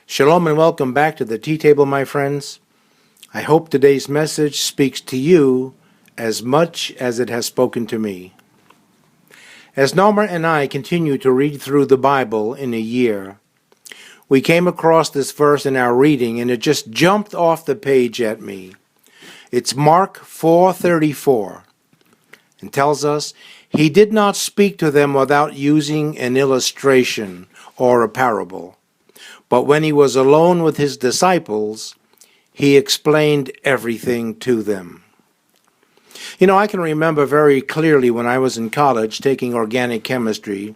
Shalom and welcome back to the Tea Table, my friends. I hope today's message speaks to you as much as it has spoken to me. As Norma and I continue to read through the Bible in a year, we came across this verse in our reading and it just jumped off the page at me. It's Mark 4:34 and tells us, "He did not speak to them without using an illustration or a parable. But when he was alone with his disciples, he explained everything to them." I can remember very clearly when I was in college taking organic chemistry,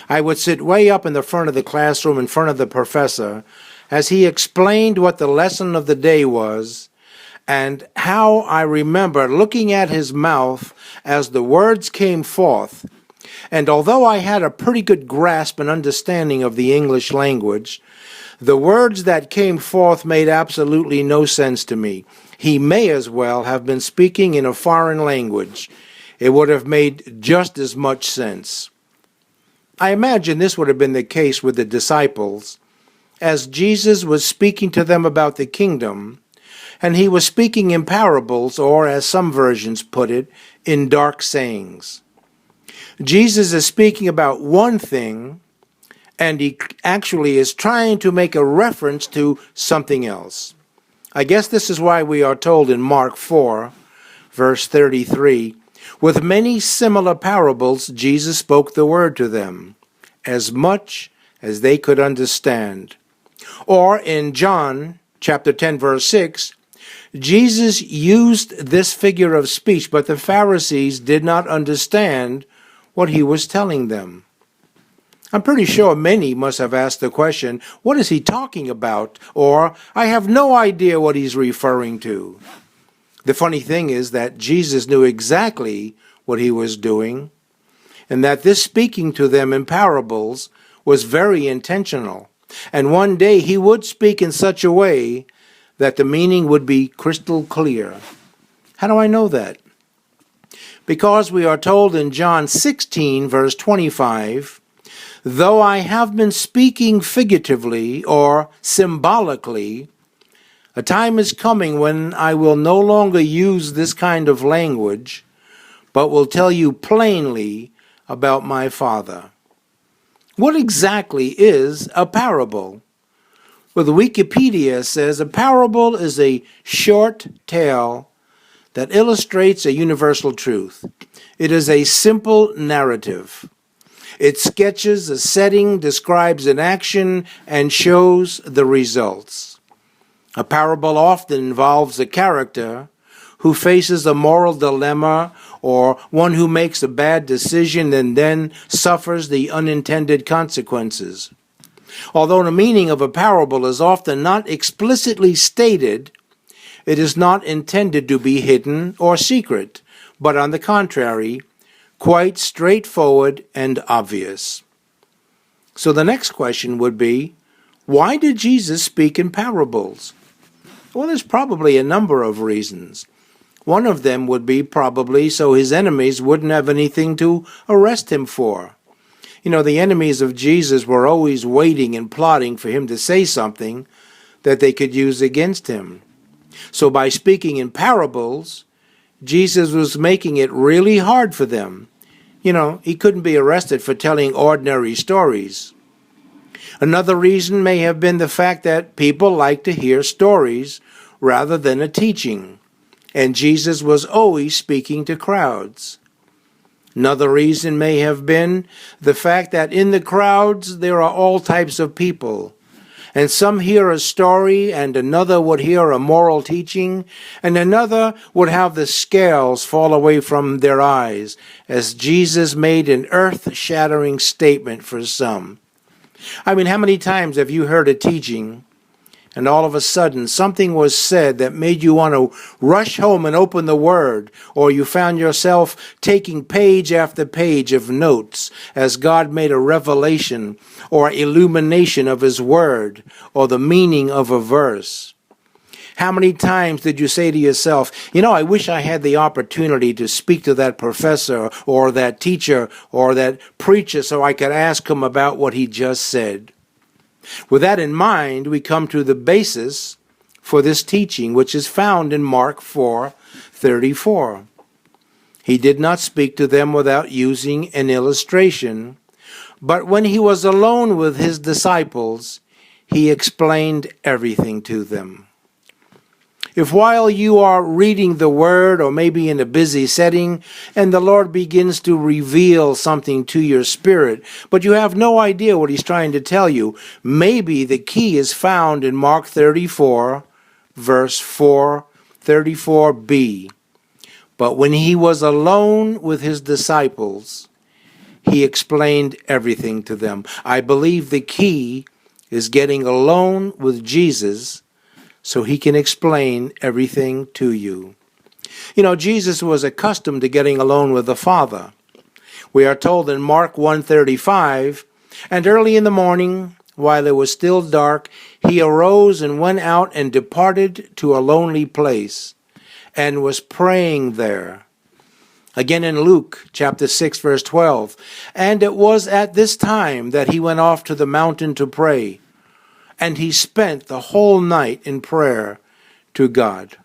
I would sit way up in the front of the classroom in front of the professor as he explained what the lesson of the day was, and how I remember looking at his mouth as the words came forth. And although I had a pretty good grasp and understanding of the English language, the words that came forth made absolutely no sense to me. He may as well have been speaking in a foreign language. It would have made just as much sense. I imagine this would have been the case with the disciples, as Jesus was speaking to them about the kingdom, and he was speaking in parables, or as some versions put it, in dark sayings. Jesus is speaking about one thing, and he actually is trying to make a reference to something else. I guess this is why we are told in Mark 4, verse 33, "With many similar parables Jesus spoke the word to them, as much as they could understand." Or in John chapter 10, verse 6, Jesus used this figure of speech, but the Pharisees did not understand what he was telling them. I'm pretty sure many must have asked the question, what is he talking about? Or, I have no idea what he's referring to. The funny thing is that Jesus knew exactly what he was doing, and that this speaking to them in parables was very intentional. And one day he would speak in such a way that the meaning would be crystal clear. How do I know that? Because we are told in John 16, verse 25, "Though I have been speaking figuratively or symbolically, a time is coming when I will no longer use this kind of language, but will tell you plainly about my Father." What exactly is a parable? Well, the Wikipedia says a parable is a short tale that illustrates a universal truth. It is a simple narrative. It sketches a setting, describes an action, and shows the results. A parable often involves a character who faces a moral dilemma, or one who makes a bad decision and then suffers the unintended consequences. Although the meaning of a parable is often not explicitly stated, it is not intended to be hidden or secret, but on the contrary, quite straightforward and obvious. So the next question would be, why did Jesus speak in parables? Well, there's probably a number of reasons. One of them would be probably so his enemies wouldn't have anything to arrest him for. The enemies of Jesus were always waiting and plotting for him to say something that they could use against him. So by speaking in parables, Jesus was making it really hard for them. He couldn't be arrested for telling ordinary stories. Another reason may have been the fact that people like to hear stories rather than a teaching, and Jesus was always speaking to crowds. Another reason may have been the fact that in the crowds there are all types of people, and some hear a story, and another would hear a moral teaching, and another would have the scales fall away from their eyes, as Jesus made an earth-shattering statement for some. How many times have you heard a teaching, and all of a sudden something was said that made you want to rush home and open the Word, or you found yourself taking page after page of notes as God made a revelation or illumination of His Word or the meaning of a verse? How many times did you say to yourself, I wish I had the opportunity to speak to that professor or that teacher or that preacher so I could ask him about what he just said? With that in mind, we come to the basis for this teaching, which is found in Mark 4:34. He did not speak to them without using an illustration, but when he was alone with his disciples, he explained everything to them. If while you are reading the Word or maybe in a busy setting and the Lord begins to reveal something to your spirit, but you have no idea what He's trying to tell you, maybe the key is found in Mark 34, verse 4, 34b. But when He was alone with His disciples, He explained everything to them. I believe the key is getting alone with Jesus so He can explain everything to you. You know, Jesus was accustomed to getting alone with the Father. We are told in Mark 1:35, and early in the morning, while it was still dark, He arose and went out and departed to a lonely place and was praying there. Again in Luke chapter 6, verse 12, and it was at this time that He went off to the mountain to pray, and He spent the whole night in prayer to God.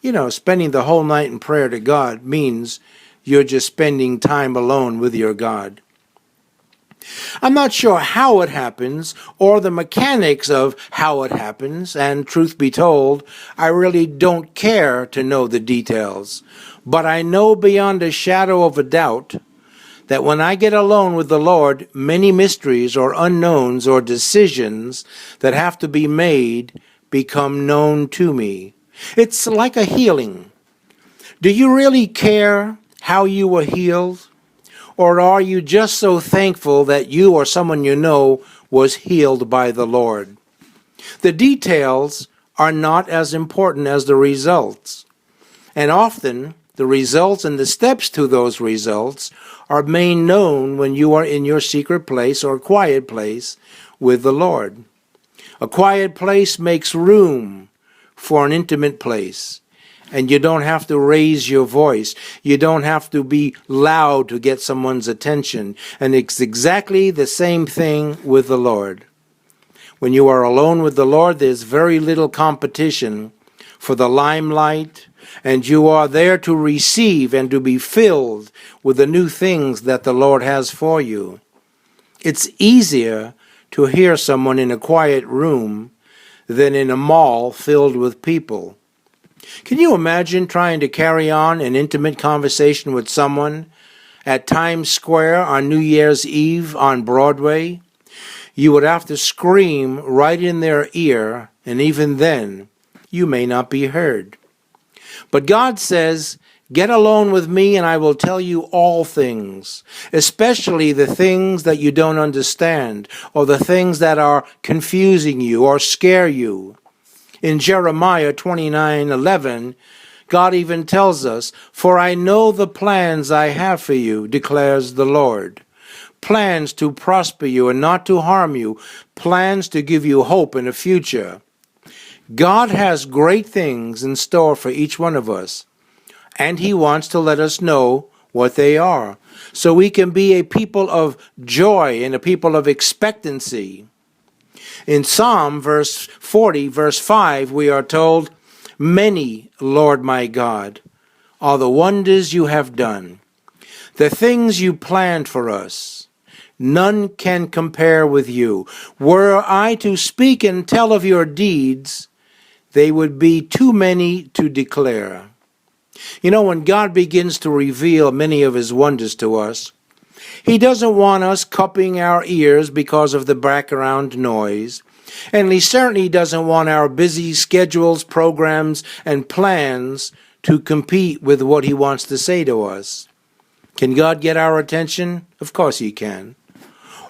You know, spending the whole night in prayer to God means you're just spending time alone with your God. I'm not sure how it happens or the mechanics of how it happens, and truth be told, I really don't care to know the details. But I know beyond a shadow of a doubt that when I get alone with the Lord, many mysteries or unknowns or decisions that have to be made become known to me. It's like a healing. Do you really care how you were healed? Or are you just so thankful that you or someone you know was healed by the Lord? The details are not as important as the results. And often, the results and the steps to those results are made known when you are in your secret place or quiet place with the Lord. A quiet place makes room for an intimate place. And you don't have to raise your voice. You don't have to be loud to get someone's attention. And it's exactly the same thing with the Lord. When you are alone with the Lord, there's very little competition for the limelight, and you are there to receive and to be filled with the new things that the Lord has for you. It's easier to hear someone in a quiet room than in a mall filled with people. Can you imagine trying to carry on an intimate conversation with someone at Times Square on New Year's Eve on Broadway? You would have to scream right in their ear, and even then, you may not be heard. But God says, get alone with me and I will tell you all things, especially the things that you don't understand or the things that are confusing you or scare you. In Jeremiah 29:11, God even tells us, for I know the plans I have for you, declares the Lord. Plans to prosper you and not to harm you, plans to give you hope in the future. God has great things in store for each one of us, and He wants to let us know what they are, so we can be a people of joy and a people of expectancy. In Psalm 40, verse 5, we are told, many, Lord my God, are the wonders you have done, the things you planned for us. None can compare with you. Were I to speak and tell of your deeds, they would be too many to declare. You know, when God begins to reveal many of His wonders to us, He doesn't want us cupping our ears because of the background noise. And He certainly doesn't want our busy schedules, programs, and plans to compete with what He wants to say to us. Can God get our attention? Of course He can.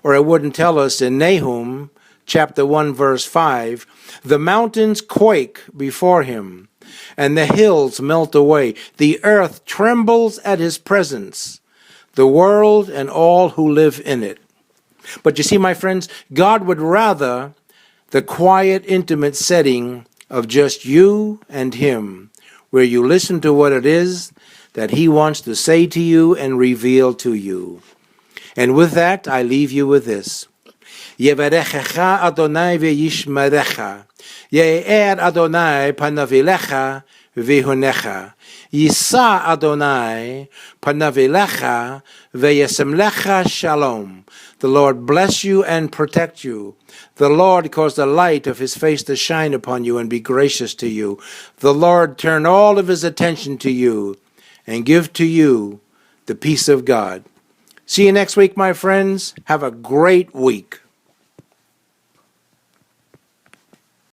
Or it wouldn't tell us in Nahum chapter 1, verse 5, the mountains quake before Him, and the hills melt away. The earth trembles at His presence, the world and all who live in it. But you see, my friends, God would rather the quiet, intimate setting of just you and Him, where you listen to what it is that He wants to say to you and reveal to you. And with that, I leave you with this. Yevarechecha Adonai v'yishmerecha. Ye'er Adonai panav elecha v'yihunecha. Yisa Adonai panav elecha v'yasemlecha shalom. The Lord bless you and protect you. The Lord cause the light of his face to shine upon you and be gracious to you. The Lord turn all of his attention to you and give to you the peace of God. See you next week, my friends. Have a great week.